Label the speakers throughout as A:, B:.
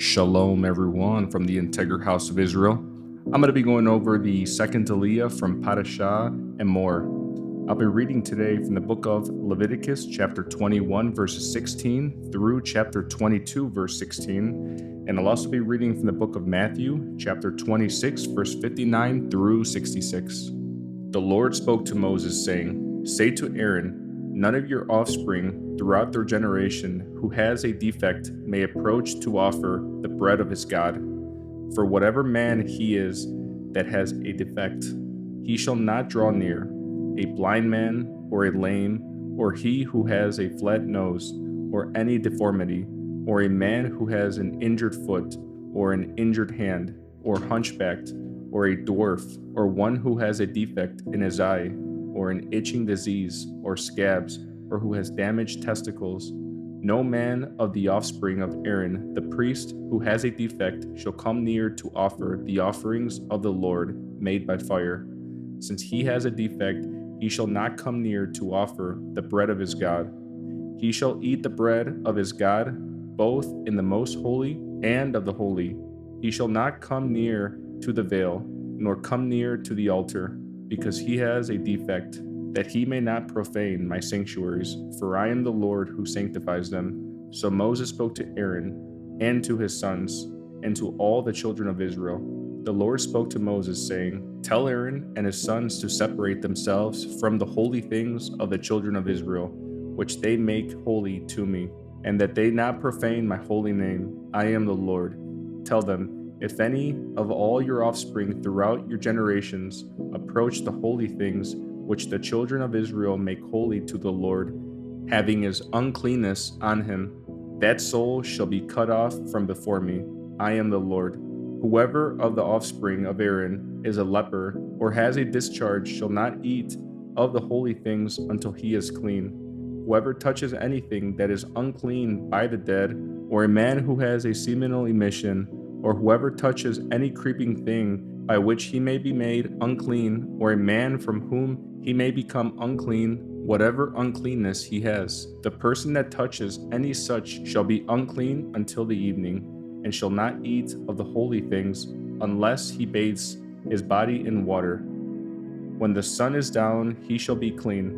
A: Shalom, everyone, from the Integral House of Israel. I'm going to be going over the second Aliyah from Parashah, Emor. I'll be reading today from the book of Leviticus, chapter 21, verses 16 through chapter 22, verse 16. And I'll also be reading from the book of Matthew, chapter 26, verse 59 through 66. The Lord spoke to Moses, saying, "Say to Aaron, none of your offspring throughout their generation who has a defect may approach to offer the bread of his God. For whatever man he is that has a defect, he shall not draw near, a blind man, or a lame, or he who has a flat nose, or any deformity, or a man who has an injured foot, or an injured hand, or hunchbacked, or a dwarf, or one who has a defect in his eye, or an itching disease, or scabs, or who has damaged testicles. No man of the offspring of Aaron, the priest, who has a defect, shall come near to offer the offerings of the Lord made by fire. Since he has a defect, he shall not come near to offer the bread of his God. He shall eat the bread of his God, both in the most holy and of the holy. He shall not come near to the veil, nor come near to the altar, because he has a defect, that he may not profane my sanctuaries, for I am the Lord who sanctifies them." So Moses spoke to Aaron and to his sons and to all the children of Israel. The Lord spoke to Moses, saying, "Tell Aaron and his sons to separate themselves from the holy things of the children of Israel, which they make holy to me, and that they not profane my holy name. I am the Lord. Tell them, if any of all your offspring throughout your generations approach the holy things which the children of Israel make holy to the Lord, having his uncleanness on him, that soul shall be cut off from before me. I am the Lord. Whoever of the offspring of Aaron is a leper or has a discharge shall not eat of the holy things until he is clean. Whoever touches anything that is unclean by the dead, or a man who has a seminal emission, or whoever touches any creeping thing by which he may be made unclean, or a man from whom he may become unclean, whatever uncleanness he has, the person that touches any such shall be unclean until the evening, and shall not eat of the holy things, unless he bathes his body in water. When the sun is down, he shall be clean,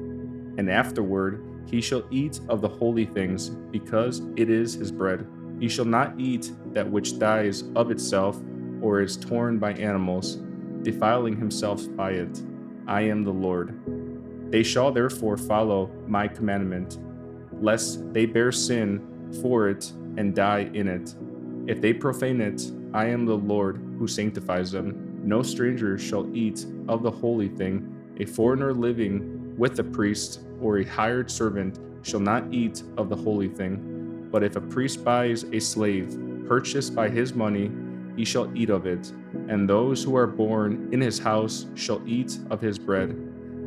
A: and afterward he shall eat of the holy things, because it is his bread. He shall not eat that which dies of itself, or is torn by animals, defiling himself by it. I am the Lord. They shall therefore follow my commandment, lest they bear sin for it and die in it. If they profane it, I am the Lord who sanctifies them. No stranger shall eat of the holy thing. A foreigner living with the priest, or a hired servant, shall not eat of the holy thing. But if a priest buys a slave, purchased by his money, he shall eat of it, and those who are born in his house shall eat of his bread.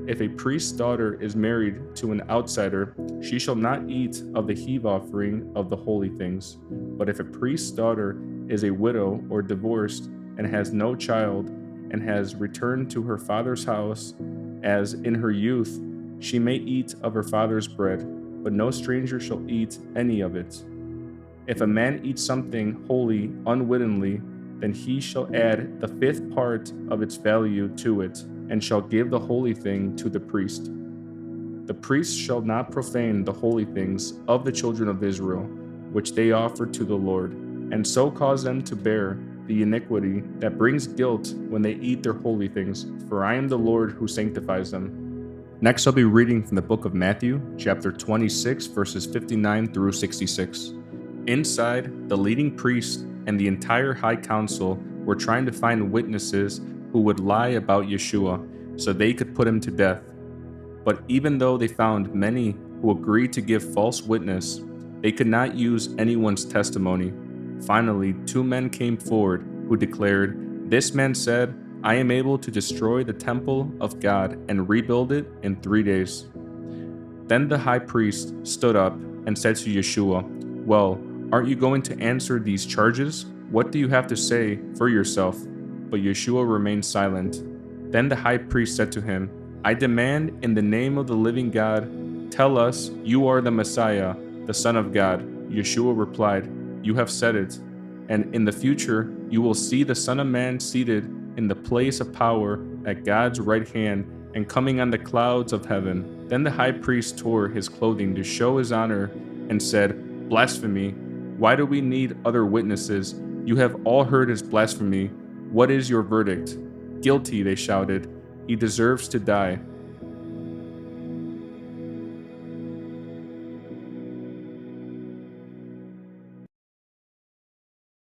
A: If a priest's daughter is married to an outsider, she shall not eat of the heave offering of the holy things. But if a priest's daughter is a widow or divorced, and has no child, and has returned to her father's house, as in her youth, she may eat of her father's bread, but no stranger shall eat any of it. If a man eats something holy unwittingly, then he shall add the fifth part of its value to it, and shall give the holy thing to the priest. The priest shall not profane the holy things of the children of Israel, which they offer to the Lord, and so cause them to bear the iniquity that brings guilt when they eat their holy things, for I am the Lord who sanctifies them." Next, I'll be reading from the book of Matthew, chapter 26, verses 59 through 66. Inside, the leading priest and the entire high council were trying to find witnesses who would lie about Yeshua so they could put him to death. But even though they found many who agreed to give false witness, they could not use anyone's testimony. Finally, two men came forward who declared, "This man said, I am able to destroy the temple of God and rebuild it in 3 days." Then the high priest stood up and said to Yeshua, "Well, aren't you going to answer these charges? What do you have to say for yourself?" But Yeshua remained silent. Then the high priest said to him, "I demand in the name of the living God, tell us you are the Messiah, the Son of God." Yeshua replied, "You have said it." And in the future, you will see the Son of Man seated in the place of power at God's right hand and coming on the clouds of heaven. Then the high priest tore his clothing to show his honor and said, "Blasphemy! Why do we need other witnesses? You have all heard his blasphemy. What is your verdict?" "Guilty," they shouted. "He deserves to die."